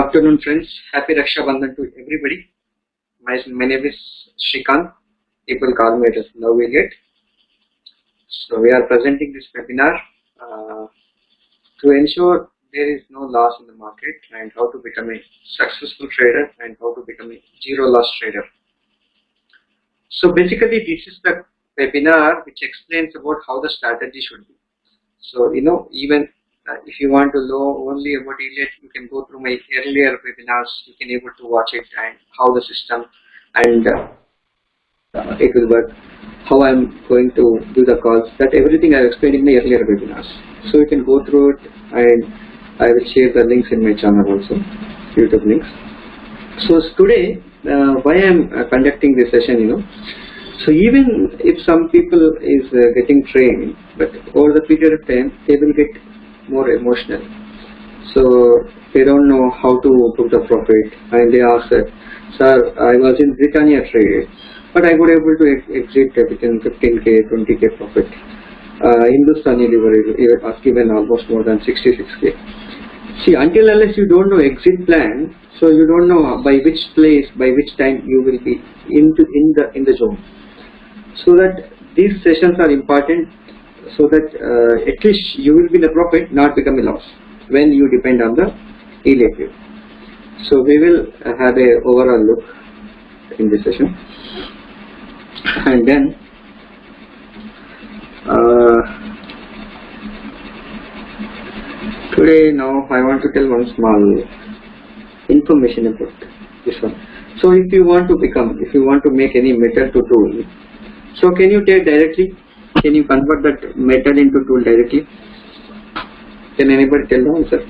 afternoon, friends. Happy Raksha Bandhan to everybody. My name is Shrikant. People call me as Love Elliot. So we are presenting this webinar to ensure there is no loss in the market and how to become a successful trader and how to become a zero loss trader. So basically, this is the webinar which explains about how the strategy should be. So even if you want to know only about Elliot, you can go through my earlier webinars. You can able to watch it and how the system and it will work, how I'm going to do the calls. That everything I explained in my earlier webinars. So you can go through it, and I will share the links in my channel also, YouTube links. So today, why I'm conducting this session, so even if some people is getting trained, but over the period of time they will get more emotional. So they don't know how to book the profit, and they ask that, sir, I was in Britannia trade, but I was able to exit within 15k, 20k profit. Hindustani Liver has given almost more than 66k. See, until unless you don't know exit plan, so you don't know by which place, by which time you will be in the zone. So that these sessions are important, so that at least you will be the profit, not become a loss when you depend on the Elliott. So we will have a overall look in this session, and then today now I want to tell one small information about this one. So if you want to make any method to tool, so can you take directly? Can you convert that method into tool directly? Can anybody tell the answer?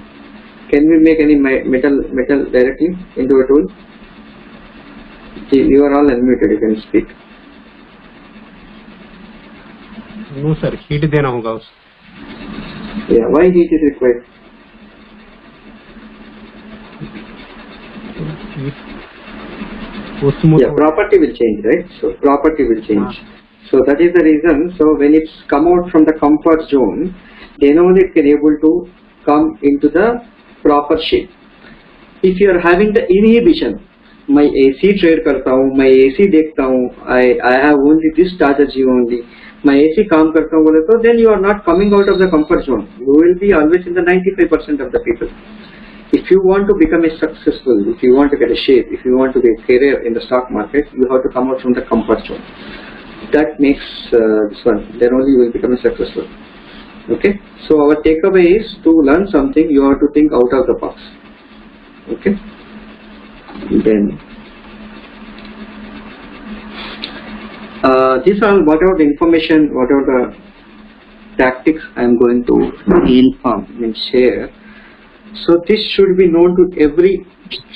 Can we make any metal directly into a tool? You are all unmuted, you can speak. No sir, heat देना होगा उस. Yeah, why heat is required? Yeah, property will change, right? So property will change. So that is the reason. So when it's come out from the comfort zone, then only it can able to come into the proper shape. If you are having the inhibition, मैं AC trade करता हूँ, मैं AC देखता हूँ, I have only this strategy only, मैं AC काम करता हूँ बोले तो then you are not coming out of the comfort zone. You will be always in the 95% of the people. If you want to become a successful, if you want to get a shape, if you want to be a career in the stock market, you have to come out from the comfort zone. That makes this one. Then only you will become a successful. Okay. So our takeaway is to learn something. You have to think out of the box. Okay. Then these are whatever the information, whatever the tactics I am going to inform and share. So this should be known to every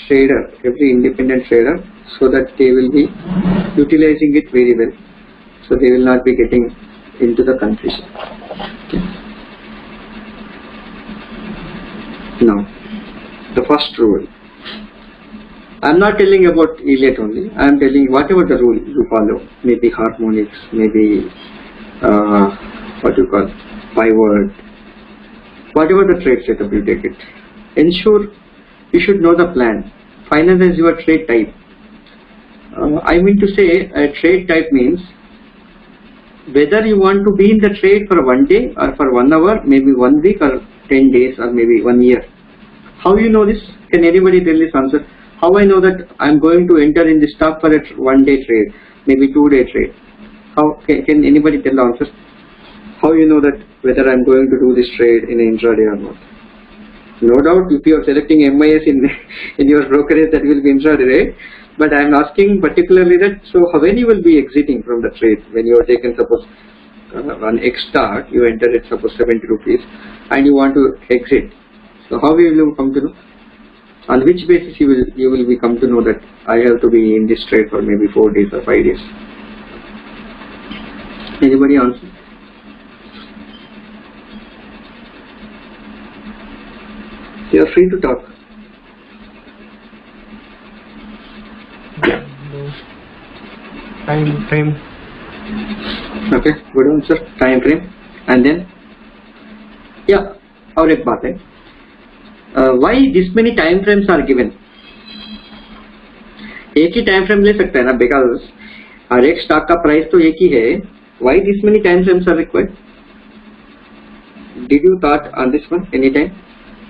trader, every independent trader, so that they will be utilizing it very well. So they will not be getting into the confusion. Okay. Now, the first rule. I am not telling about Elliott only. I am telling whatever the rule you follow. Maybe harmonics, maybe what you call pivot. Whatever the trade setup you take it. Ensure you should know the plan. Finalize your trade type. I mean to say a trade type means whether you want to be in the trade for 1 day or for 1 hour, maybe 1 week or 10 days or maybe 1 year. How you know this? Can anybody tell this answer? How I know that I am going to enter in the stock for a 1 day trade, maybe 2 day trade? How can anybody tell the answer? How you know that whether I am going to do this trade in an intraday or not? No doubt, if you are selecting MIS in your brokerage, that will be intraday, right? But I am asking particularly that, so when you will be exiting from the trade, when you are taken suppose on X start, you enter it suppose 70 rupees and you want to exit. So how will you come to know? On which basis you will be come to know that I have to be in this trade for maybe 4 days or 5 days? Anybody answer? You are free to talk. Time frame. Okay, good answer. Time frame. And then, yeah, और एक बात है, why this many time frames are given? एक ही time frame ले सकता है ना, because हर एक स्टॉक का प्राइस तो एक ही है. Why this many time frames are required? Did you thought on this one any time?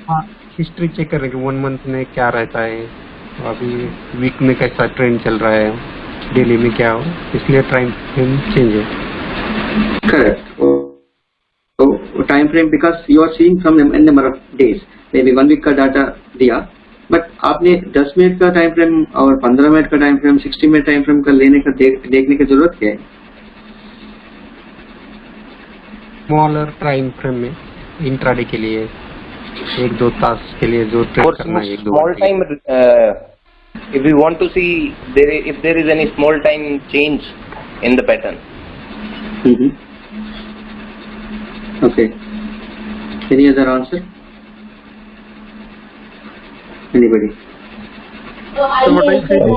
हाँ, हिस्ट्री चेक करने के 1 मंथ में क्या रहता है, अभी वीक में कैसा ट्रेंड चल रहा है, डेली में क्या हो, इसलिए टाइम फ्रेम चेंज है. Correct. So time frame because you are seeing some number of days, maybe 1 week का डाटा दिया, बट आपने 10 मिनट का टाइम फ्रेम और 15 मिनट का time frame, 60 minute time frame का लेने का देखने की जरूरत क्या है? स्मॉलर टाइम फ्रेम में इंट्राडे के लिए 1-2 तास के लिए जो ट्रेड करना है, 1-2 small time, if we want to see if there is any small time change in the pattern. Okay. Any other answer? Anybody? I'm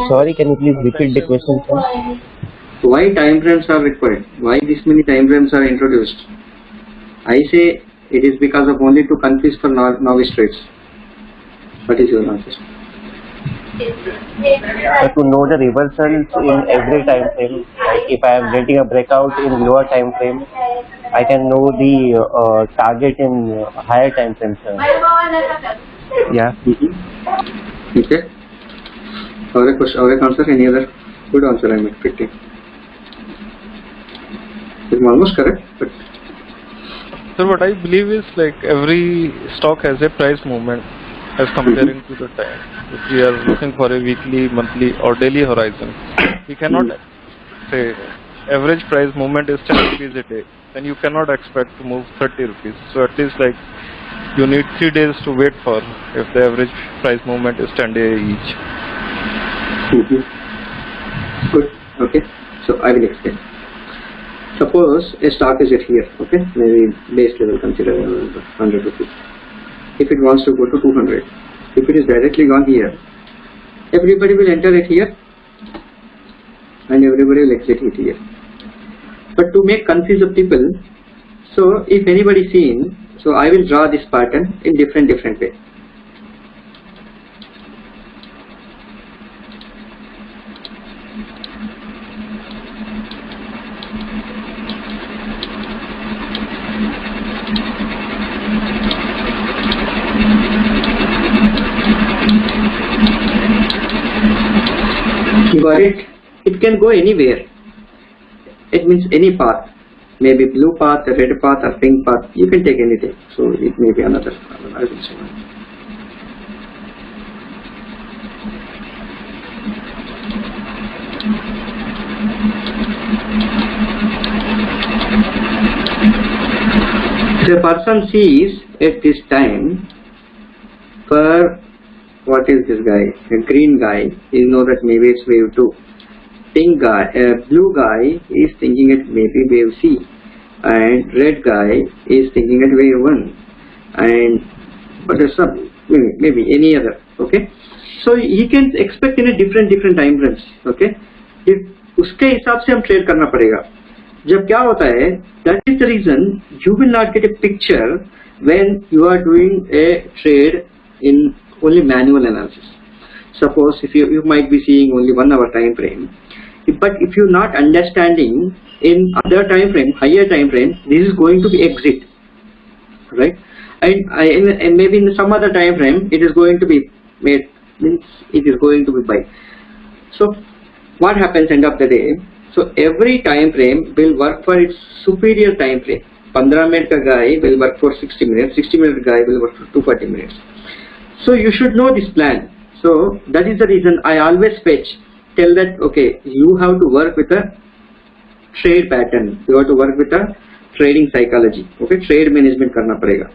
sorry, can you please repeat the question, sir? Why time frames are required? Why this many time frames are introduced? I say it is because of only to confuse for novice trades. What is your answer? To know the reversals in every time frame. Like if I am getting a breakout in lower time frame, I can know the target in higher time frame, sir. Yeah. Okay. Or a question, or a answer, any other good answer? I'm expecting. I'm almost correct, but sir, what I believe is like every stock has a price movement as comparing to the time. If we are looking for a weekly, monthly or daily horizon, we cannot say average price movement is 10 rupees a day, then you cannot expect to move 30 rupees. So at least like you need 3 days to wait for if the average price movement is 10 days each. Good. Okay. So I will explain. Suppose a stock is at here, okay, maybe base level consider 100 rupees. If it wants to go to 200, if it is directly gone here, everybody will enter it here and everybody will exit it here. But to make confuse the people, so if anybody seen, so I will draw this pattern in different way. You got it? It can go anywhere. It means any path, maybe blue path, a red path, or pink path. You can take anything. So it may be another. I will show you. The person sees at this time for what is this guy? A green guy. You know that maybe it's wave 2. Pink guy, blue guy is thinking it maybe wave C, and red guy is thinking it wave 1, and but there's some maybe any other. Okay, so he can expect in a different time frames. Okay, if उसके हिसाब से हम trade करना पड़ेगा. जब क्या होता है, that is the reason you will not get a picture when you are doing a trade in only manual analysis. Suppose if you might be seeing only 1 hour time frame, but if you're not understanding in other time frame, higher time frame, this is going to be exit, right? And maybe in some other time frame, it is going to be made, means it is going to be buy. So what happens end of the day? So every time frame will work for its superior time frame. 15 minute ka guy will work for 60 minutes, 60 minute guy will work for 240 minutes. So you should know this plan. So that is the reason I always tell that, okay, you have to work with a trade pattern. You have to work with a trading psychology. Okay, trade management karna padega.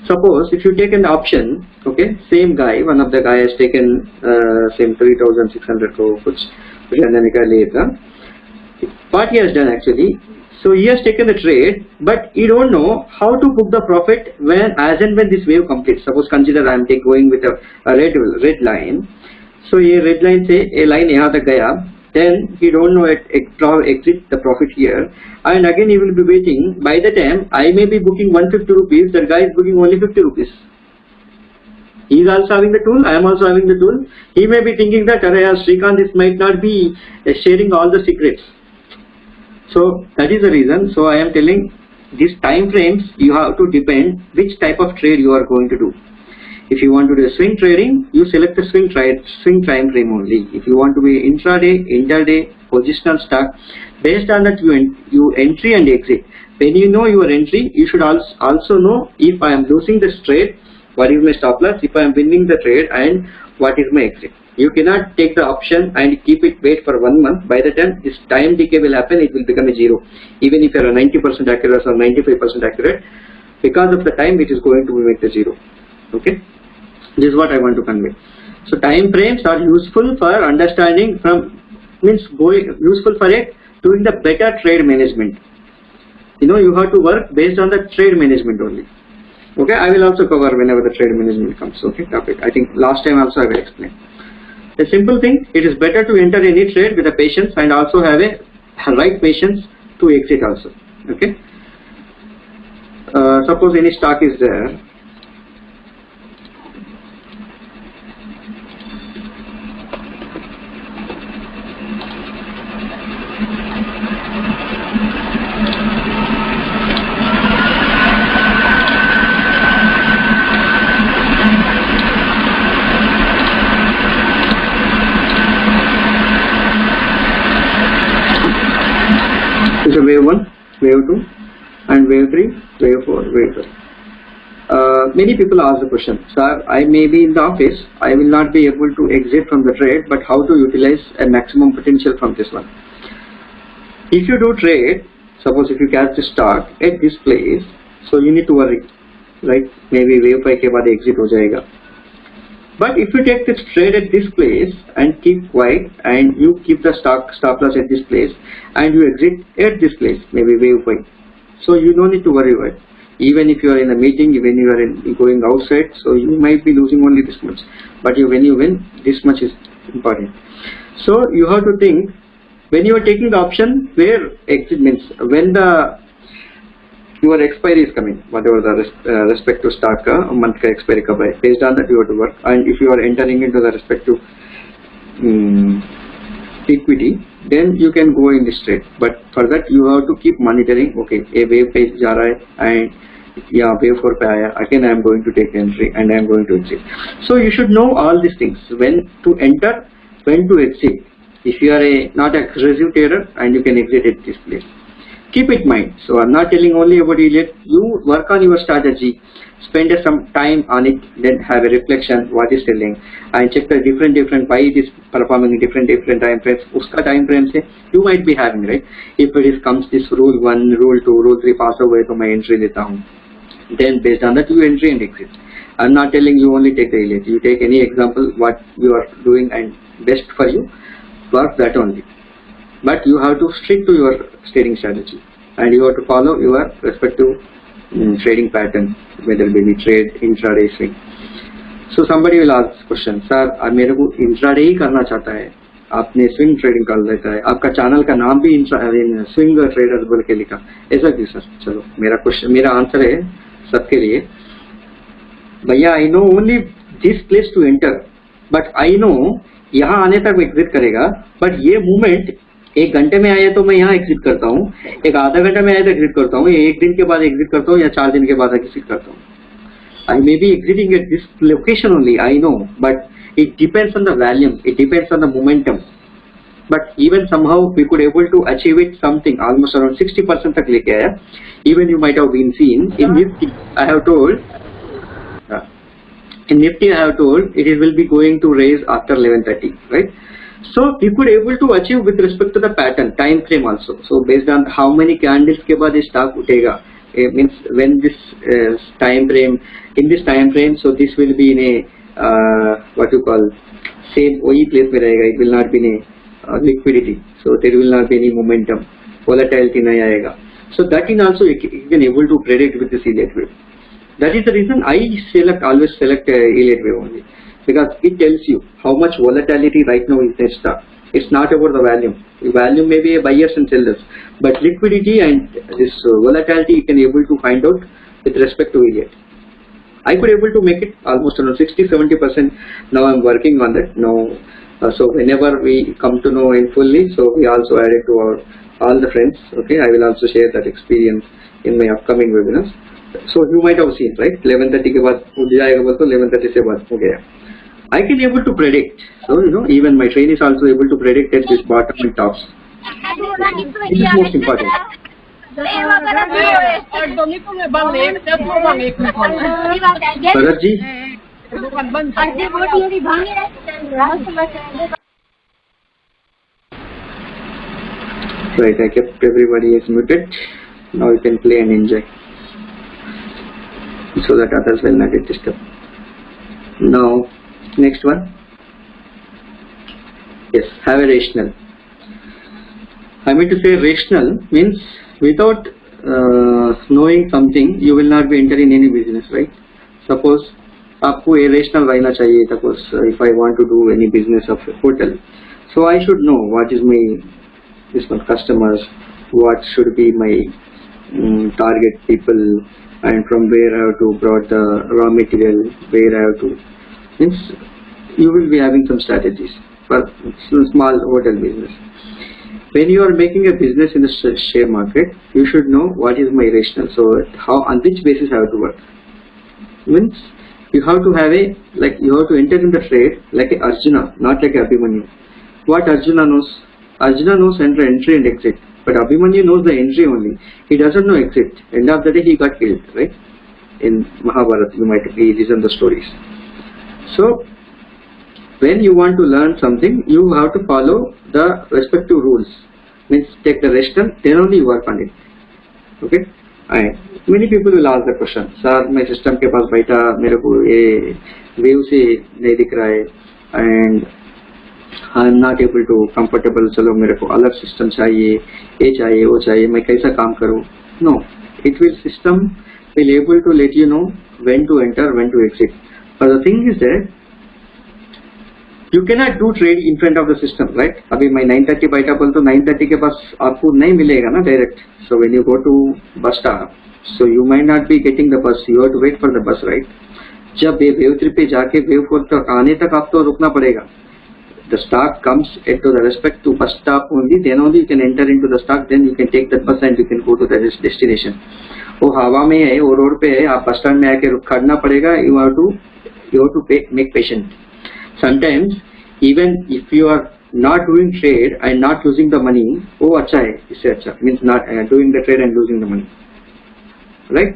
Suppose if you take an option, okay, same guy, one of the guy has taken same 3,600 crore puts. What he has done actually, so he has taken the trade, but he don't know how to book the profit when as and when this wave completes. Suppose consider I am going with a red line. So ये red line से a line यहाँ तक गया, then he don't know exit the profit here, and again he will be waiting. By the time I may be booking 150 rupees, the guy is booking only 50 rupees. He is also having the tool, I am also having the tool. He may be thinking that, Srikanth, this might not be sharing all the secrets. So that is the reason. So I am telling these time frames, you have to depend which type of trade you are going to do. If you want to do swing trading, you select the swing time frame only. If you want to be intraday, interday, positional stock, based on that you entry and exit. When you know your entry, you should also know if I am losing this trade, what is my stop loss, if I am winning the trade, and what is my exit. You cannot take the option and keep it wait for 1 month. By the time this time decay will happen, it will become a zero. Even if you are 90% accurate or 95% accurate, because of the time it is going to make the zero. Okay, this is what I want to convey. So time frames are useful for understanding useful for doing the better trade management. You have to work based on the trade management only. Okay, I will also cover whenever the trade management comes. Okay, topic. I think last time also I will explain. The simple thing, it is better to enter any trade with a patience and also have a right patience to exit also. Okay. Suppose any stock is there. It's a wave 1, wave 2, and wave 3, wave 4, wave 5. Many people ask the question, sir, I may be in the office, I will not be able to exit from the trade, but how to utilize a maximum potential from this one? If you do trade, suppose if you catch the stock at this place, so you need to worry, right? Maybe wave 5 ke baad exit ho jayega. But if you take this trade at this place and keep quiet and you keep the stop loss at this place and you exit at this place, maybe wave 5, so you don't need to worry about it. Even if you are in a meeting, even you are going outside, so you might be losing only this much, but when you win, this much is important. So you have to think, when you are taking the option, where exit means when your expiry is coming, whatever the respective stock month ka expiry kab hai, based on that you have to work. And if you are entering into the respective equity, then you can go in this trade. But for that you have to keep monitoring. Okay, a wave pe ja raha hai and wave 4 pe aaya, again I am going to take entry and I am going to exit. So you should know all these things, when to enter, when to exit. If you are not a aggressive trader, and you can exit at this place. Keep it in mind. So I'm not telling only about Elliott. You work on your strategy, spend some time on it, then have a reflection what is telling, and check the different why it is performing in different time frames. Uska time frame se you might be having, right? If it is comes this rule 1, rule 2, rule 3 pass away, so my entry leta hu. Then based on that you entry and exit. I'm not telling you only take the Elliott. You take any example what you are doing and best for you, work that only. But you have to stick to your trading strategy and you have to follow your respective trading pattern, whether it be trade, intraday, swing. So somebody will ask this question, sir, मेरे को intraday ही करना चाहता है, आपने swing trading कर लेता है, आपका चैनल का नाम भी swing traders बोल के लिखा, ऐसा क्यों सर? चलो मेरा आंसर है सबके लिए, भैया I know only this place to enter, but I know यहाँ आने तक एग्जिट करेगा, बट ये मूवमेंट 1 घंटे में आए तो मैं यहाँ एग्जिट करता हूँ, एक आधा घंटा में आए तो एग्जिट करता हूँ, 1 दिन के बाद एग्जिट करता हूँ या 4 दिन के बाद एग्जिट करता हूँ. I may be exiting at this location only, I know, but it depends on the volume, it depends on the momentum. But even somehow we could able to achieve it something almost around 60% तक लेके आया. Even you might have been seen in Nifty, I have told. In Nifty, I have told it will be going to raise after 11:30, right? So we could able to achieve with respect to the pattern, time frame also. So based on how many candles के बाद ये stock उठेगा, it means when this time frame, in this time frame, so this will be in a what you call same वही place में रहेगा. It will not be in a liquidity, so there will not be any momentum, volatility नहीं आएगा. So that in also you can able to predict with this Elliott wave. That is the reason I always select Elliott wave only, because it tells you how much volatility right now is there stock. It's not about the volume. The volume may be a buyers and sellers, but liquidity and this volatility you can able to find out with respect to Elliott. I could able to make it almost around 60-70%. Now I'm working on that now. So whenever we come to know in fully, so we also add it to our all the friends. Okay, I will also share that experience in my upcoming webinars. So you might have seen, right? 11:30 के बाद उठ जाएगा बस तो 11:30 से बाद हो गया. I can able to predict. So even my train is also able to predict at this bottom and tops. This is most important. Bharat ji. Right, I kept everybody is muted. Now you can play and enjoy, so that others will not get disturbed. Now, next one. Yes, have a rational. I mean to say rational means without knowing something, you will not be entering any business, right? Suppose आपको irrational रहना चाहिए. Suppose if I want to do any business of a hotel, so I should know what is my customers, what should be my target people, and from where I have to brought the raw material, where I have to. Means you will be having some strategies for small hotel business. When you are making a business in the share market, you should know what is my rational. So how on which basis I have to work. Means you have to have a you have to enter in the trade like a Arjuna, not like a Abhimanyu. What Arjuna knows? Arjuna knows entry and exit, but Abhimanyu knows the entry only. He doesn't know exit. End of the day, he got killed, right? In Mahabharata, you might listen the stories. So, when you want to learn something, you have to follow the respective rules. Means take the rational, then only you work on it. Okay? And many people will ask the question, sir, my system के पास बैठा मेरे को ये wave से नहीं दिख रहा है, and I am not able to comfortable. चलो मेरे को अलग system चाहिए, ये चाहिए, वो चाहिए, मैं कैसा काम करूँ? No, it will system will able to let you know when to enter, when to exit. But the thing is that you cannot do trade in front of the system, right? अभी मैं 9:30 बैठा बोल तो 9:30 के पास आपको नहीं मिलेगा ना direct. So when you go to bus stop, so you might not be getting the bus. You have to wait for the bus, right? जब ये wave 3 पे जाके wave 4 तक आने तक आपको रुकना पड़ेगा. The stock comes to the respect to bus stop only, then only you can enter into the stock, then you can take that bus and you can go to the destination. वो हवा में है, वो road पे है, आप bus stand में आके खड़ना पड़ेगा. You have to make patient. Sometimes even if you are not doing trade and not losing the money, वो अच्छा है, इससे अच्छा means not doing the trade and losing the money, right?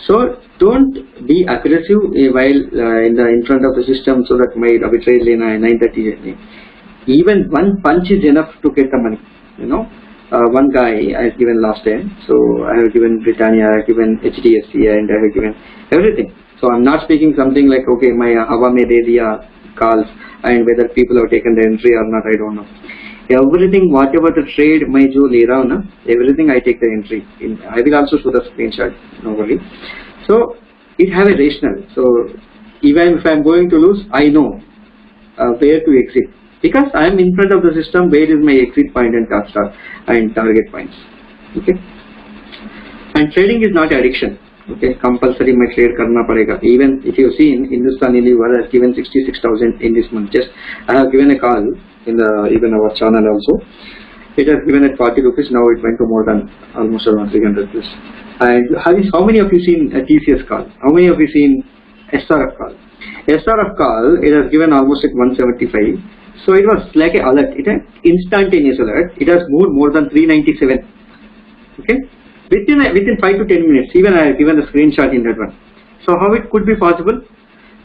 So don't be aggressive while in front of the system, so that my अभी trade लेना है 9:30. Even one punch is enough to get the money. One guy I have given last time, so I have given Britannia, I have given HDFC, and I have given everything. So I'm not speaking something like okay, my हवा में दे दिया calls, and whether people have taken the entry or not, I don't know. Everything, whatever the trade मैं जो ले रहा हूँ ना, everything I take the entry. I will also show the screenshot, no worry. So it have a rational. So even if I am going to lose, I know where to exit, because I am in front of the system. Where is my exit point and target points? Okay. And trading is not addiction. Okay, compulsory my trade करना पड़ेगा. Even if you see in Hindustan Unilever has given 66,000 in this month. Just I have given a call in the even our channel also. It has given at 40 rupees. Now it went to more than almost around 300 rupees. And how many of you seen a TCS call? How many of you seen SRF call? SRF call, it has given almost at 175. So it was like an alert. It had instantaneous alert. It has moved more than 397. Okay. Within 5 to 10 minutes, even I have given a screenshot in that one. So how it could be possible?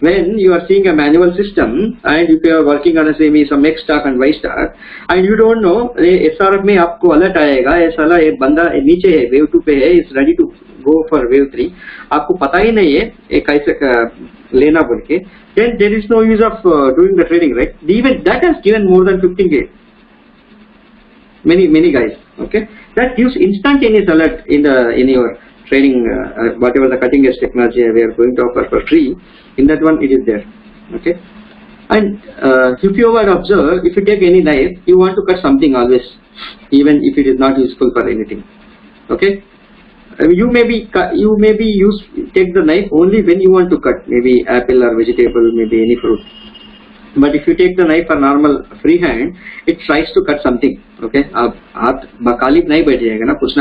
When you are seeing a manual system and if you are working on some X stock and Y stock and you don't know SRF में आपको alert आएगा, ये साला एक बंदा नीचे है, wave 2 पे है, is ready to go for wave 3, आपको पता ही नहीं है एक कैसे लेना बोल के, then there is no use of doing the trading, right? Even that has given more than 15K. Many guys, okay, that gives instantaneous alert in your trading, whatever the cutting edge technology we are going to offer for free. In that one it is there, okay. And if you were observe, if you take any knife, you want to cut something always, even if it is not useful for anything, okay. You maybe use take the knife only when you want to cut, maybe apple or vegetable, maybe any fruit. But if you take the knife for normal free hand, it tries to cut something. Okay, आप हाथ बकाली नहीं बैठ जाएगा ना कुछ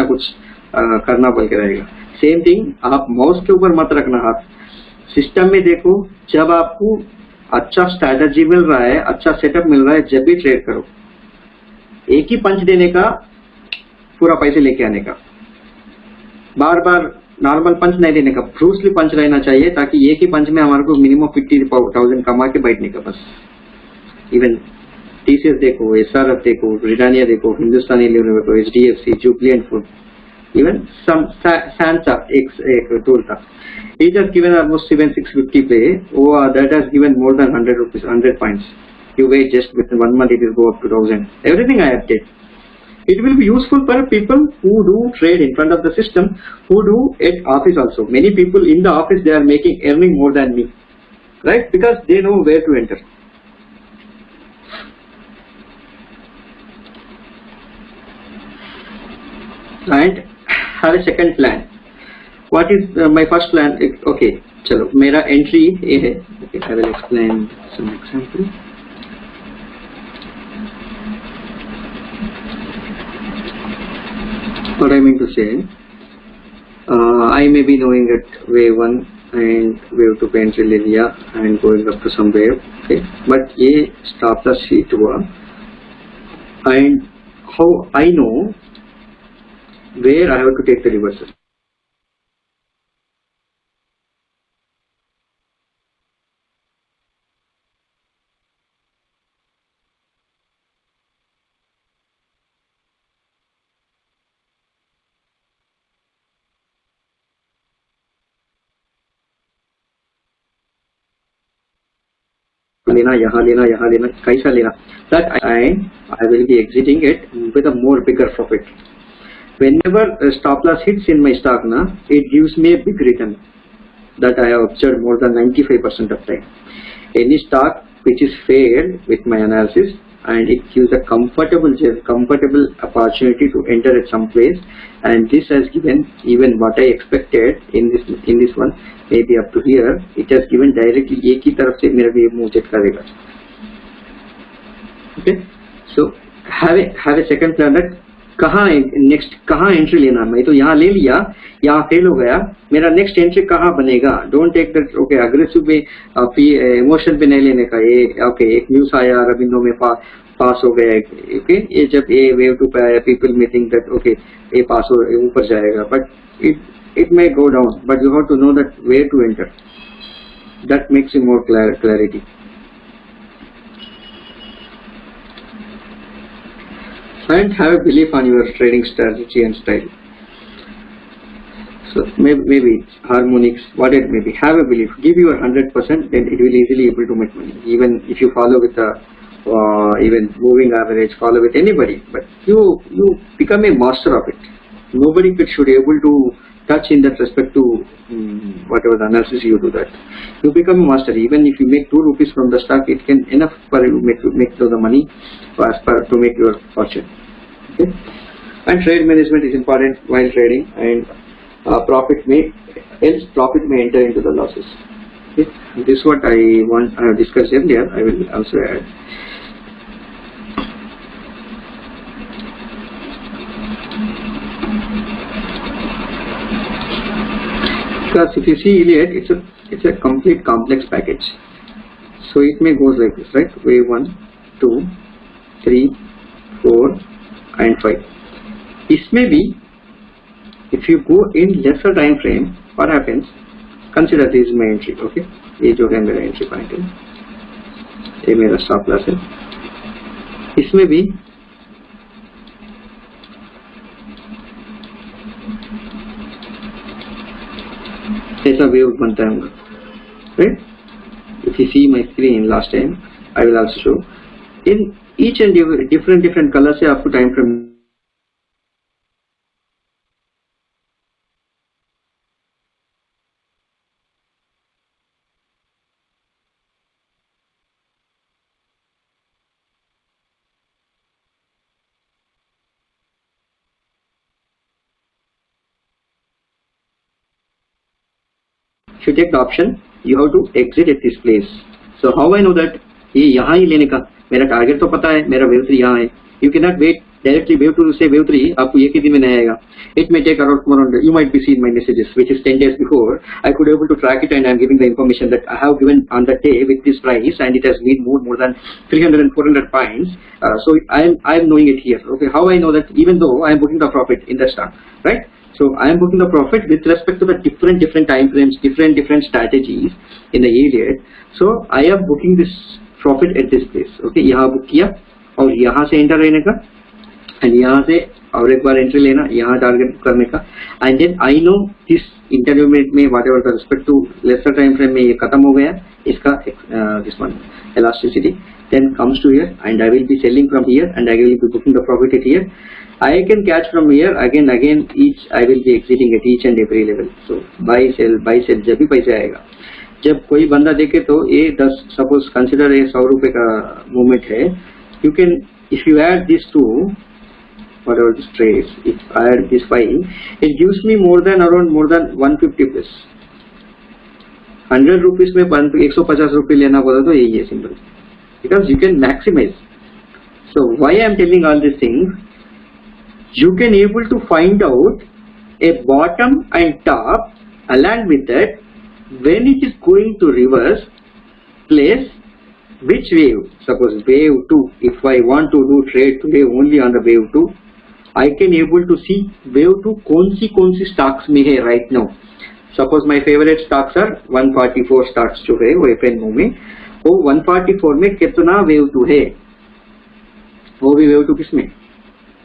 करना पड़ के रहेगा. सेम थिंग आप माउस के ऊपर मत रखना हाथ. सिस्टम में देखो, जब आपको अच्छा स्ट्रैटेजी मिल रहा है, अच्छा सेटअप मिल रहा है, जब भी ट्रेड करो, एक ही पंच देने का, पूरा पैसे लेके आने का, बार बार नॉर्मल पंच नहीं देने का, ब्रूसली पंच रहना चाहिए, ताकि एक ही पंच में हमारे को मिनिमम 50,000 कमा के बैठने का बस. इवन टीसीएस देखो, एसआरएफ देखो, ब्रिटानिया देखो, हिंदुस्तानी लीवर देखो, HDFC, Jubilant food, even Sainsa एक टूल था, it has given almost 7,650 play. That has given more than 100 rupees, 100 points. You wait just within 1 month, it will go up to 1,000. Everything I have did. It will be useful for people who do trade in front of the system, who do at office also. Many people in the office, they are earning more than me, right? Because they know where to enter. And have a second plan. What is my first plan? Okay, चलो मेरा entry ये है. Okay, I will explain some example. What I mean to say, I may be knowing at wave 1 and wave 2 पे entry ले लिया and going up to some wave. Okay, but ये stop loss sheet हुआ, and how I know where I have to take the reversal. लेना, यहाँ लेना, यहाँ लेना, कैसा लेना, that I will be exiting it with a more bigger profit. Whenever a stop loss hits in my stock, it gives me a big return that I have observed more than 95% of time. Any stock which is fair with my analysis, and it gives a comfortable opportunity to enter at some place, and this has given even what I expected in this one, maybe up to here, it has given directly एक ही तरफ से मेरा भी move check करेगा. Okay, so have a second plan that कहाँ next कहाँ entry लेना. मैं तो यहाँ ले लिया, यहाँ फेल हो गया, मेरा नेक्स्ट एंट्री कहाँ बनेगा. Don't take that. Okay, aggressive में इमोशन पे नहीं लेने का. ये ओके, एक न्यूज आया अरविंदो में पास हो गया. ओके, ये जब ये वेव 2 पे आया, people may think that okay ये पास हो ऊपर जाएगा, but it may go down, but you have to know that where to enter. That makes you more clarity. And have a belief on your trading strategy and style. So maybe it's harmonics, what it may be. Have a belief, give your 100%, then it will easily able to make money. Even if you follow with a even moving average, follow with anybody, but you become a master of it. Nobody should be able to touch in that respect to whatever the analysis you do that. You become a master. Even if you make 2 rupees from the stock, it can enough for you make the money as per to make your fortune. Okay? And trade management is important while trading, and profit may enter into the losses. Okay? This is what I have discussed earlier. I will also add. Because if you see Elliott, it's a complete complex package. So it may goes like this, right? Wave 1, 2, 3, 4, and 5. This may be, if you go in lesser time frame, what happens? Consider this is my entry, okay? ये जो है मेरा entry point है, ये मेरा stop loss है. इसमें भी ऐसा वेव बनता है हमारा, right? If you see my screen last time, I will also show in each and different colors से आपको time frame if you take the option, you have to exit at this place. So how I know that ये यहाँ ही लेने का, मेरा target तो पता है, मेरा wave 3 यहाँ है. You cannot wait directly wave 2 से wave 3 आपको एक ही दिन में नहीं आएगा. It may take around, you might be seeing my messages, which is 10 days before. I could able to track it, and I'm giving the information that I have given on that day with this price, and it has been more than 300 and 400 points. So I'm knowing it here. Okay, how I know that? Even though I'm booking the profit in the stock, right? So I am booking the profit with respect to the different time frames, different strategies in the period. So I am booking this profit at this place. Okay, यहाँ book किया और यहाँ से enter रहने का, and यहाँ से और एक बार एंट्री लेना, यहाँ टारगेट करने का, and then I know this interview में whatever respect to lesser time frame में ये खत्म हो गया इसका this one elasticity, then comes to here, and I will be selling from here, and I will be booking the profit at here. I can catch from here again each I will be exiting at each and every level. So buy sell जब भी पैसे आएगा, जब कोई बंदा देखे तो ये 10 सपोज कंसिडर ये 100 रुपए का मूवमेंट है, you can, if you add this to whatever this trades, if I add this 5, it gives me more than 150 plus 100 rupees में 150 रुपये लेना बोला तो यही है simple, because you can maximize. So why I am telling all these things, you can able to find out a bottom and top, along with that when it is going to reverse, place which wave. Suppose wave 2, if I want to do trade today only on the wave 2, I can able to see wave 2 कौन सी stocks में है right now. Suppose my favorite stocks are 144 stocks जो है वो FN में, वो 144 में कितना wave 2 है, वो भी wave 2 किसमें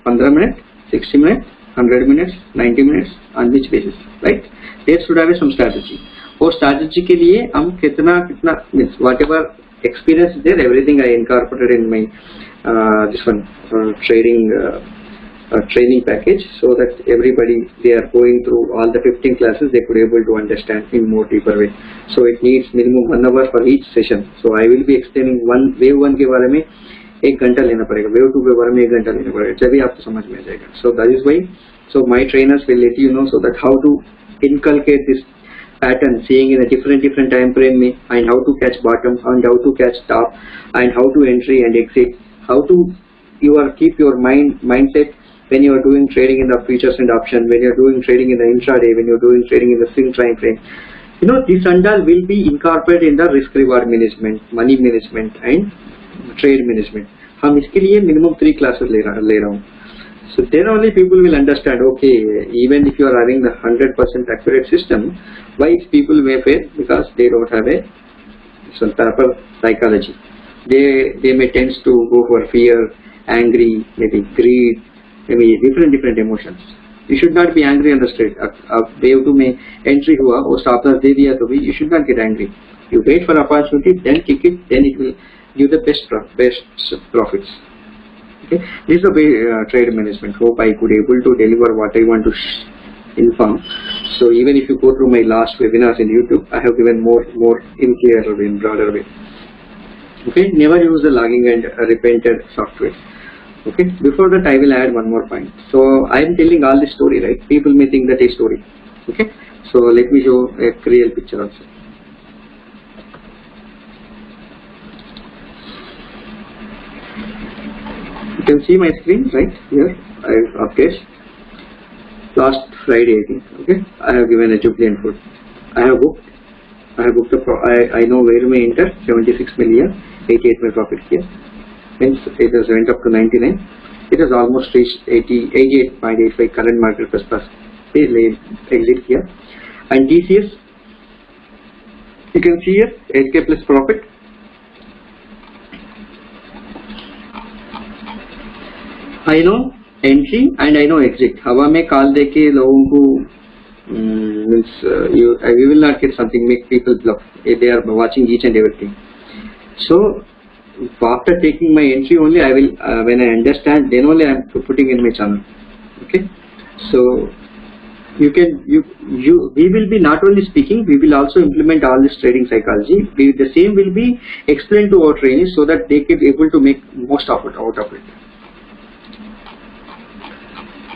15 minute, 60 minute, 100 minutes, 90 minutes, on which basis, right? There should have some strategy. और strategy के लिए हम कितना means whatever experience there, everything I incorporated in my this one trading training package, so that everybody, they are going through all the 15 classes, they could able to understand in more deeper way. So it needs minimum 1 hour for each session. So I will be explaining wave 1 के बारे में 1 घंटा लेना पड़ेगा, wave 2 के बारे में 1 घंटा लेना पड़ेगा, जब भी आपको समझ में आ जाएगा. So that is why, so my trainers will let you know so that how to inculcate this pattern, seeing in a different time frame में, and how to catch bottom, and how to catch top, and how to entry and exit, how to keep your mindset when you are doing trading in the futures and option, when you are doing trading in the intraday, when you are doing trading in the swing time frame. You know, this and all will be incorporated in the risk reward management, money management and trade management. हम इसके लिए minimum 3 classes ले रहा हूँ. So then only people will understand, okay, even if you are having the 100% accurate system, why people may fail? Because they don't have a proper psychology. They may tend to go for fear, angry, maybe greed, maybe different emotions. You should not be angry on the street. अब wave 2 में entry हुआ, वो stop loss दे दिया तो भी you should not get angry. You wait for opportunity, then kick it, then it will give the best profits. Okay, this is the way trade management. Hope I could able to deliver what I want to inform. So even if you go through my last webinars in YouTube, I have given more in clearer way, in broader way. Okay, never use the logging and repented software. Okay, before that I will add one more point. So I am telling all this story, right? People may think that a story. Okay, so let me show a real picture also. You can see my screen right here. I have updates. Last Friday, I think. Okay, I have given a Jubilant food. I have booked the. I know where may enter 76 million, 88 may profit here. Hence it has went up to 99. It has almost reached 88.85 current market plus. Exit here. And TCS, you can see here 8K plus profit. I know entry and I know exit. हवा में काल देके लोगों को means we will not get something, make people bluff. They are watching each and everything. So after taking my entry only, I will when I understand, then only I am putting in my channel. Okay, so we will be not only speaking, we will also implement all this trading psychology. The same will be explained to our trainees so that they can be able to make most of it out of it.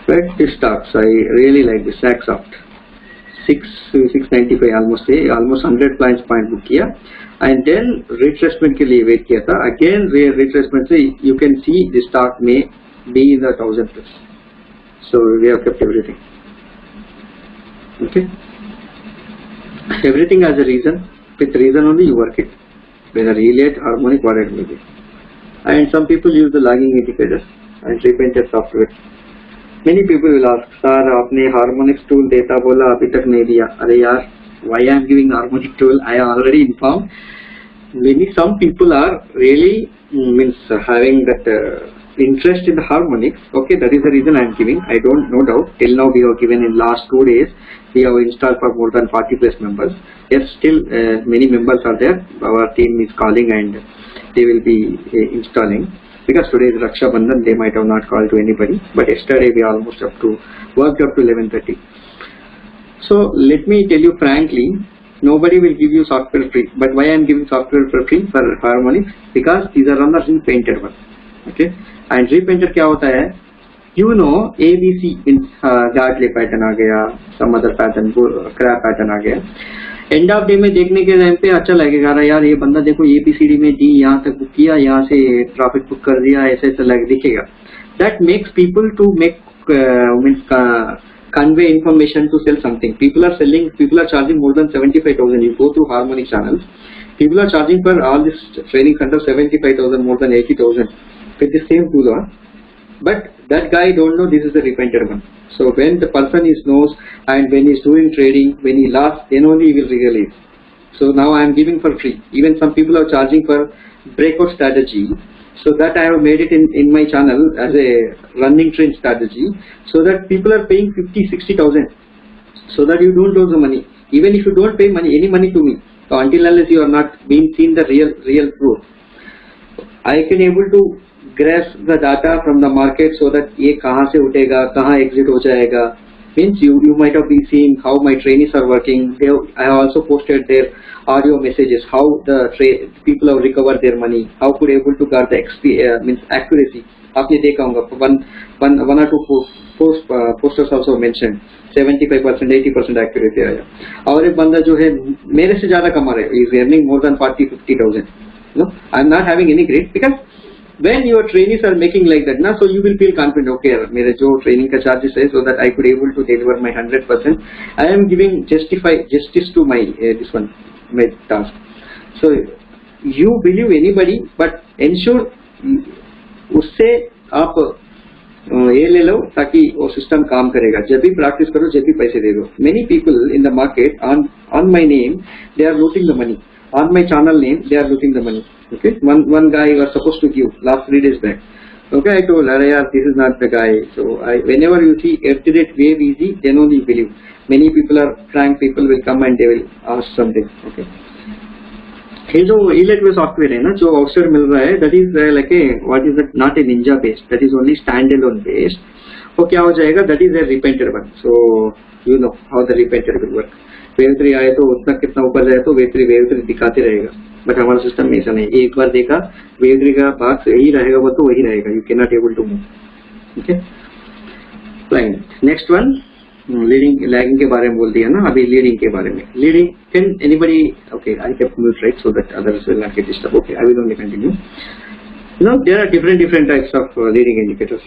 Right, this stocks I really like, the Saxoft. 695 almost 100 point book किया, and then retracement के लिए wait किया था. Again retracement से you can see the stock may be in the 1000 plus. So we have kept everything. Okay, everything has a reason. With reason only you work it, whether Elliott, harmonic, whatever it may be. And some people use the lagging indicators and repainted software. Many people will ask, sir, आपने harmonics tool देता बोला अभी तक नहीं दिया. अरे यार, why I am giving harmonic tool? I already informed. Some people are really having that interest in the harmonics. Okay, that is the reason I am giving. I don't, no doubt. Till now we have given in last 2 days. We have installed for more than 40 plus members. Yes, still many members are there. Our team is calling and they will be installing. Because today is Raksha Bandhan, they might have not called to anybody. But yesterday we almost worked up to 11:30. So let me tell you frankly, nobody will give you software free. But why I am giving software for free for harmonics? Because these are on the repainted one. Okay, and repainted क्या होता है? You know, ABC means Gartley pattern आ गया, some other pattern, crab pattern आ गया. End of day में देखने के time पे अच्छा लगेगा यार, ये बंदा देखो ABCD में डी यहाँ तक बुक किया, यहाँ से ट्रैफिक बुक कर दिया, ऐसे ऐसा दिखेगा. That makes people to make convey information to sell something. People are charging more than 75,000. You go to harmonic channels, people are charging for all this training center 75,000, more than 80,000 with the same tool. But that guy don't know this is the repainted one. So when the person knows and when he's doing trading, when he lost, then only he will realize. So now I am giving for free. Even some people are charging for breakout strategy. So that I have made it in my channel as a running trend strategy. So that people are paying 50-60,000. So that you don't lose the money. Even if you don't pay any money to me. So until unless you are not being seen the real proof, I can able to grasp the data from the market so that ये कहाँ से उठेगा, कहाँ exit हो जाएगा. Means you might have been seeing how my trainees are working. I have also posted their audio messages, how the people have recovered their money, how could able to guard the accuracy. आपने देखा होगा one or two posters also mentioned 75%, 80% accuracy आया. और एक बंदा जो है मेरे से ज़्यादा कमा रहा है, is earning more than 40-50,000. No, I am not having any grade because when your trainees are making like that, na, so you will feel confident. Okay, मेरे जो training का charges है, so that I could able to deliver my 100%. I am giving justice to my my task. So you believe anybody, but ensure उससे आप ये ले लो ताकि वो सिस्टम काम करेगा. जब भी प्रैक्टिस करो, जब भी पैसे दे दो. Many people in the market on my name, they are looting the money. On my channel name, they are looting the money. Okay, one guy was supposed to give last 3 days back. Okay, I told her, yeah, this is not the guy. So whenever you see wave easy, then only believe. Many people are crank people will come and they will ask something. Okay. ये जो Elliott Wave software है ना, जो outside मिल रहा है, that is like a what is that? Not a ninja based. That is only standalone based. वो क्या हो जाएगा? That is a repainted one. So you know how the repainted will work. Wave 3 आए तो उतना कितना ऊपर जाए तो wave 3 दिखाते रहेगा. बट हमारा सिस्टम में ऐसा नहीं. एक बार देखा wave 3 का भाग यही रहेगा, वो तो वही रहेगा. You cannot able to move. Okay. Fine. Next one. lagging के बारे में बोल दिया ना. अभी leading के बारे में. Leading, can anybody? Okay, I kept mute right so that others will not get disturbed. Okay, I will only continue. Now there are different types of leading indicators.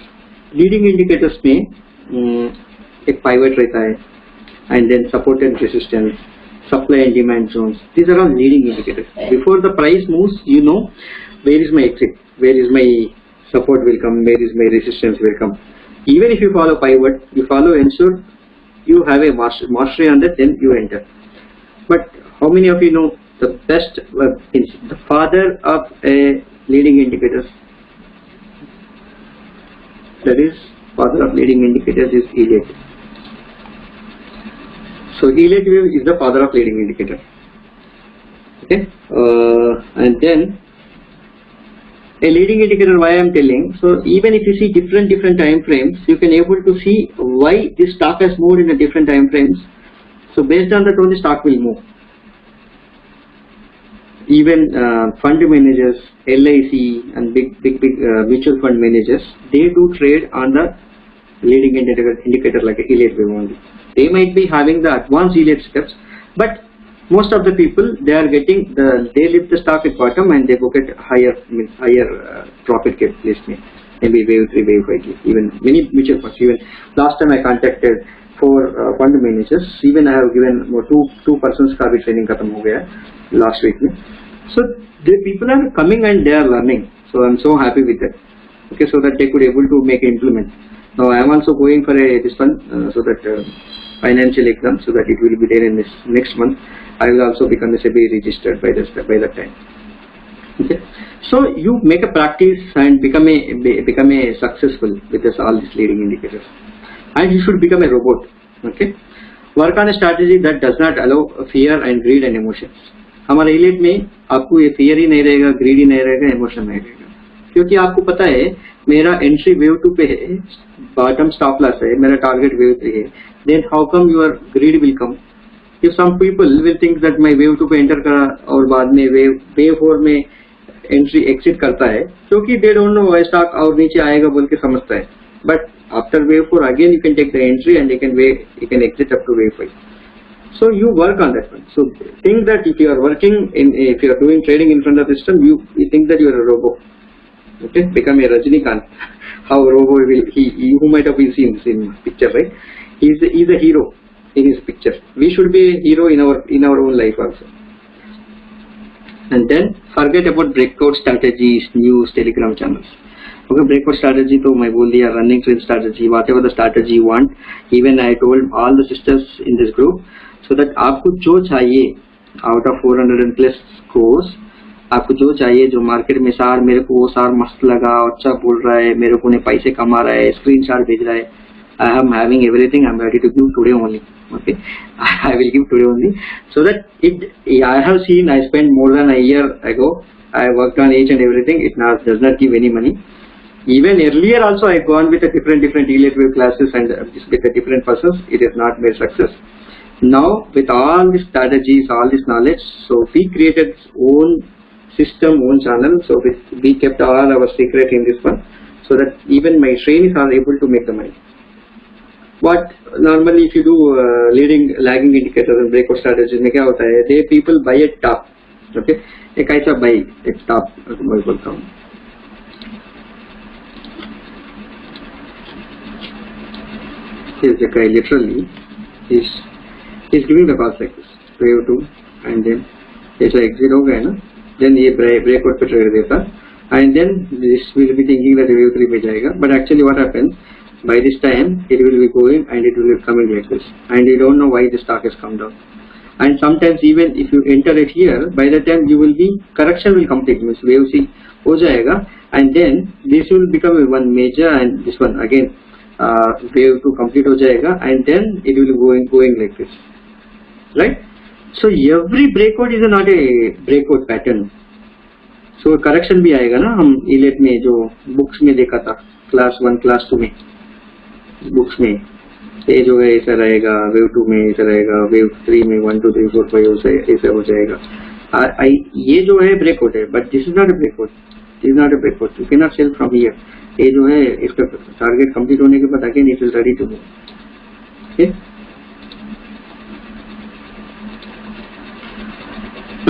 Leading indicators में एक pivot रहता है, and then support and resistance, supply and demand zones. These are all leading indicators. Before the price moves, you know where is my exit, where is my support will come, where is my resistance will come. Even if you follow pivot, you follow ensure you have a mastery on that, then you enter. But how many of you know the best, the father of a leading indicators? That is, father of leading indicators is Elliott. So Elliott Wave is the father of leading indicator. Okay, and then a leading indicator, why I am telling. So even if you see different time frames, you can able to see why this stock has moved in a different time frames. So based on that only stock will move. Even fund managers, LIC and big mutual fund managers, they do trade on the leading indicator like Elliott Wave only. They might be having the advanced elite steps, but most of the people, they are getting they leave the stock at bottom and they book at higher profit get placed maybe wave 3, wave 5, even many mutual funds. Even last time I contacted 4 fund managers, even I have given two persons ka bhi training khatam ho gaya last week. So the people are coming and they are learning. So I'm so happy with that. Okay, so that they could able to make implement. Now I am also going for this one so that financial exam, so that it will be there in this next month. I will also become a SEBI registered by that time. Okay, so you make a practice and become a successful with all these leading indicators, and you should become a robot. Okay, work on a strategy that does not allow fear and greed and emotions. हमारे elite में आपको ये fear ही नहीं रहेगा, greed ही नहीं रहेगा, emotion नहीं रहेगा, क्योंकि आपको पता है मेरा एंट्री वेव 2 पे है, बॉटम स्टॉप लॉस है, मेरा टारगेट वेव 3 है. Then how come your greed will come? If some people will think that मैं वेव 2 पे एंटर करा और बाद में वेव 4 में एंट्री एक्सिट करता है, क्योंकि दे डोंट नो स्टॉक और नीचे आएगा बोल के समझता है. But after wave 4 again you can take the entry and you can exit up to wave 5. So you work on that one. So think that if you are working if you are doing trading in front of the system, you think that you are a robot. Okay, become a Rajinikanth. How Robo will you might have been seen in picture, right? He's a hero in his picture. We should be a hero in our own life also. And then forget about breakout strategies, news, Telegram channels. Okay, breakout strategy to my बोल दिया, running trend strategy, whatever the strategy you want. Even I told all the sisters in this group, so that आपको जो चाहिए out of 400 plus scores, आपको जो चाहिए, जो market में सार मेरे को वो सार मस्त लगा, अच्छा बोल रहा है, मेरे को ने पैसे कमा रहा है, स्क्रीनशॉट भेज रहा है, I am having everything, I am ready to give today only. Okay, I will give today only, so that I have seen, I spent more than a year ago, I worked on each and everything, it does not give any money. Even earlier also I gone with a different elite wave classes and with a different persons, it is not made success. Now with all these strategies, all this knowledge, so we created own system, own channel, so we kept all our secret in this one, so that even my trainees are able to make the money. What normally if you do lagging indicators and breakout strategies में क्या होता है, they people buy at top. Okay, एक ऐसा buy at top मैं बोलता हूँ. Here's a guy literally he's giving the calls like this, wave 2 and then ऐसा exit हो गया ना, then ये breakout पे trade देता, and then this will be thinking that wave 3 में जाएगा, but actually what happens, by this time it will be going and it will be coming like this, and you don't know why the stock has come down. And sometimes even if you enter it here, by the time you will be correction will complete, means wave C हो जाएगा, and then this will become one major and this one again wave 2 complete हो जाएगा, and then it will be going like this, right? So every breakout is not a breakout pattern. So correction भी आएगा ना, हम elite में जो books में देखा था class 1 class 2 में बुक्स में, ये जो है ऐसा रहेगा, वेव 2 में ऐसा रहेगा, वेव 3 में 1 2 3 4 5 ऐसा हो जाएगा. ये जो है ब्रेकआउट है, but this is not a breakout, this is not a breakout, you can not sell from here. ये जो है इसका टारगेट कंप्लीट होने के बाद again it is ready to move. Okay,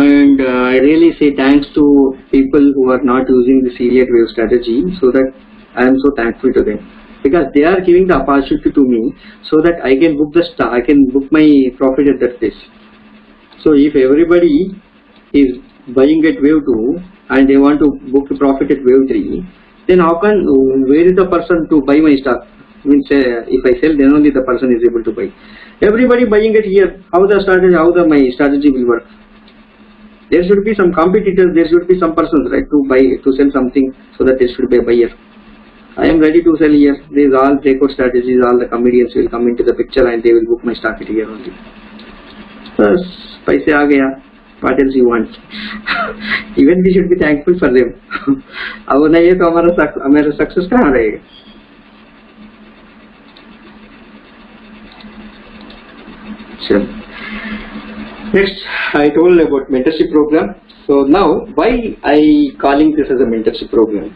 and I really say thanks to people who are not using this Elliott wave strategy, so that I am so thankful to them, because they are giving the opportunity to me so that I can book I can book my profit at that place. So if everybody is buying at wave 2 and they want to book the profit at wave 3, then how can, where is the person to buy my stock? Means if I sell, then only the person is able to buy. Everybody buying it here, how my strategy will work? There should be some competitors, there should be some persons, right, to sell something, so that there should be a buyer. I am ready to sell here. These all breakout strategies, all the comedians will come into the picture and they will book my stock here only. Bas, paise aa gaya. What else you want? Even we should be thankful for them. अब नहीं है तो हमारा success कहाँ रहेगा? Sure. Next, I told about mentorship program. So now, why I calling this as a mentorship program?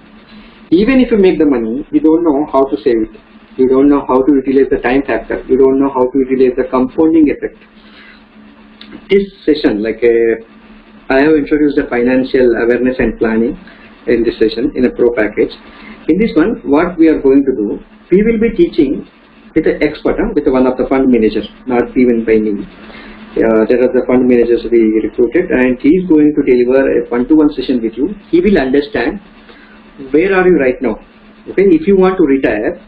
Even if you make the money, we don't know how to save it. You don't know how to utilize the time factor. You don't know how to utilize the compounding effect. This session, I have introduced the financial awareness and planning in this session in a pro package. In this one, what we are going to do, we will be teaching with an expert, with one of the fund managers, not even by me. There are the fund managers we recruited, and he is going to deliver a one-to-one session with you. He will understand where are you right now. Okay, if you want to retire,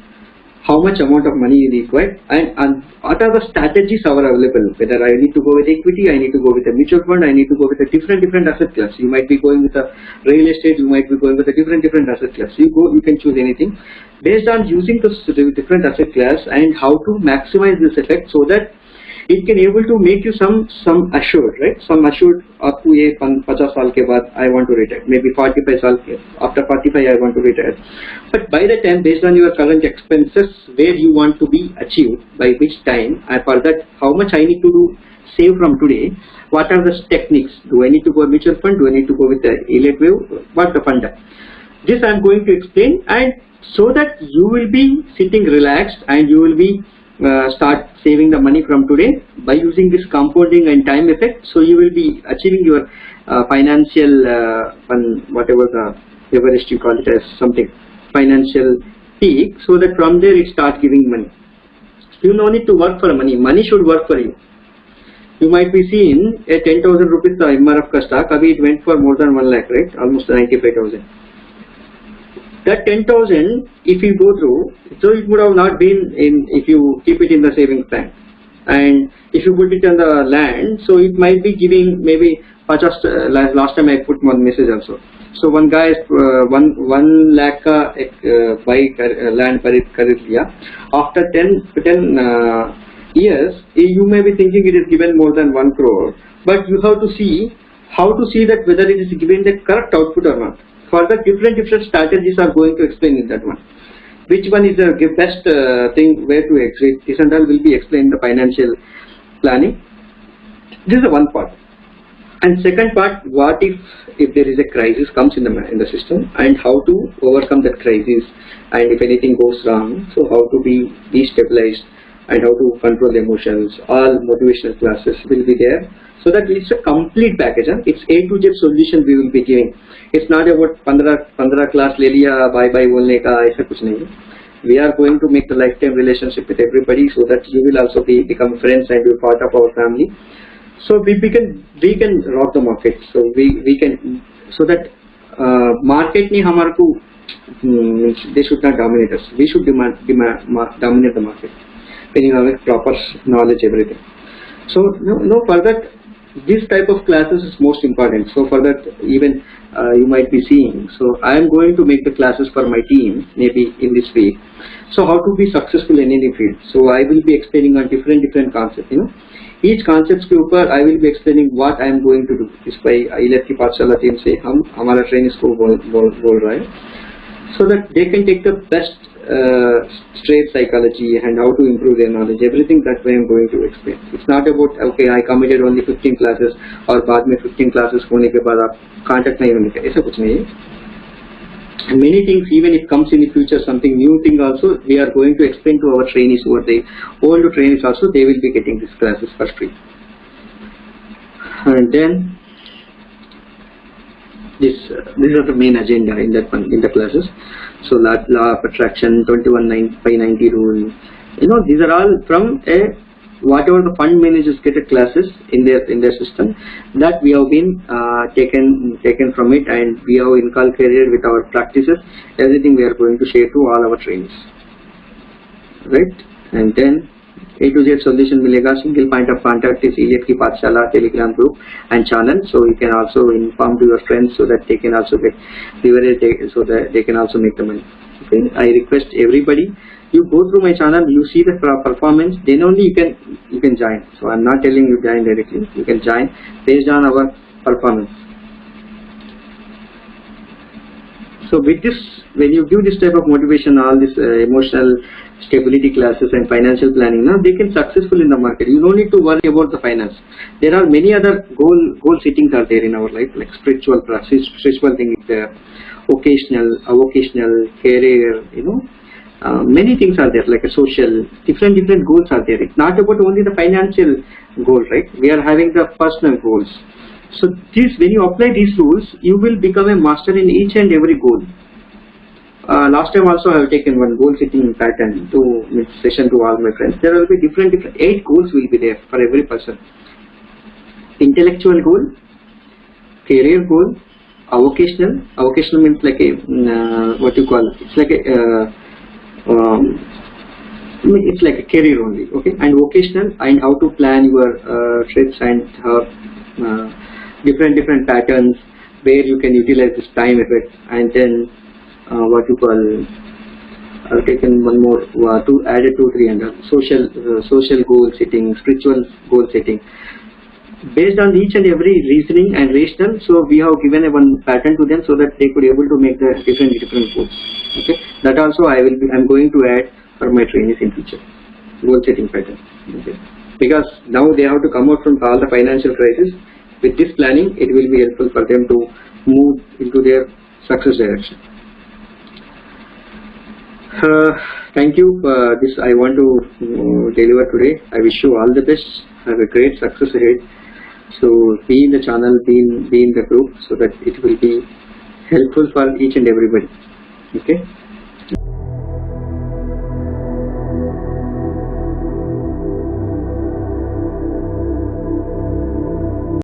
how much amount of money you require, and what are the strategies are available. Whether I need to go with equity, I need to go with a mutual fund, I need to go with a different asset class. You might be going with a real estate, you might be going with a different asset class. You can choose anything based on using the different asset class and how to maximize this effect so that it can able to make you some assured, right? Some assured up to a 50 साल के बाद I want to retire, maybe 45 साल के after 45 I want to retire. But by the time, based on your current expenses, where you want to be achieved by which time, and for that how much I need to do save from today. What are the techniques? Do I need to go a mutual fund? Do I need to go with the elite wave? What the fund? This I am going to explain, and so that you will be sitting relaxed and you will be start saving the money from today by using this compounding and time effect. So you will be achieving your financial whatever the Everest you call it as something, financial peak, so that from there it starts giving money. You no need to work for money. Money should work for you. You might be seeing a 10,000 rupees the MRF ka stock. Abhi it went for more than 1 lakh, right? Almost 95,000. That 10,000, if you go through, so it would have not been in, if you keep it in the savings bank, and if you put it on the land, so it might be giving maybe just last time I put one message also. So one guy is 1 lakh ka buy land kharid liya. After 10 years, you may be thinking it is given more than 1 crore, but you have to see how to see that whether it is given the correct output or not. Further, different strategies are going to explain in that one. Which one is the best thing where to exit? This and all will be explained in the financial planning. This is the one part. And second part, what if there is a crisis comes in the system, and how to overcome that crisis, and if anything goes wrong, so how to be destabilized and how to control the emotions. All motivational classes will be there. So that it's a complete package. It's A to Z solution we will be giving. It's not about 15 class ले लिया bye bye बोलने का, ऐसा कुछ नहीं. We are going to make the lifetime relationship with everybody, so that you will also become friends and be part of our family. So we can rock the market. So we can, so that market नहीं हमारे को, they should not dominate us. We should dominate the market. When you have a proper knowledge, everything. So no for that, this type of classes is most important. So for that, even you might be seeing. So I am going to make the classes for my team maybe in this week. So how to be successful in any field. So I will be explaining on different concepts. Each concepts के ऊपर I will be explaining what I am going to do. इस पर IELTS की पाठशाला team से हम हमारा training इसको बोल रहा है. So that they can take the best straight psychology and how to improve their knowledge. Everything that way I am going to explain. It's not about okay I committed only 15 classes और बाद में 15 classes होने के बाद आप contact नहीं होने का, ऐसा कुछ नहीं है. Many things, even if comes in the future something new thing also, we are going to explain to our trainees over there. All the trainees also, they will be getting these classes for free. And then these are the main agenda in that one, in the classes. So law of attraction, 21/90 rule. These are all from whatever the fund managers get at classes in their system, that we have been taken from it, and we have inculcated with our practices. Everything we are going to share to all our trainees, right? And then A to Z solution मिलेगा. Single point of contact is IELTS की पाठशाला Telegram group and channel. So you can also inform to your friends so that they can also get leverage, so that they can also make the money. Okay, I request everybody, you go through my channel, you see the performance, then only you can join. So I'm not telling you join directly. You can join based on our performance. So with this, when you give this type of motivation, all this emotional stability classes and financial planning, now they can successful in the market. You don't need to worry about the finance. There are many other goal settings are there in our life, like spiritual thing is there, vocational, career, Many things are there, like a social, different goals are there. It's not about only the financial goal, right? We are having the personal goals. So when you apply these rules, you will become a master in each and every goal. Last time also I have taken one goal setting pattern to session to all my friends. There will be different 8 goals will be there for every person. Intellectual goal, career goal, avocational. Avocational means like a what you call, it's like a it's like a career only, okay? And vocational, and how to plan your trips and different patterns where you can utilize this time effect. And then what you call, I've taken one more to add a 2-3 and social goal setting, spiritual goal setting. Based on each and every reasoning and rational, so we have given a one pattern to them so that they could able to make the different goals. Okay, that also I'm going to add for my trainees in future, goal setting pattern. Okay, because now they have to come out from all the financial crisis. With this planning, it will be helpful for them to move into their success direction. Thank you. This I want to deliver today. I wish you all the best. Have a great success ahead. So be in the channel, be in the group, so that it will be helpful for each and everybody. Okay.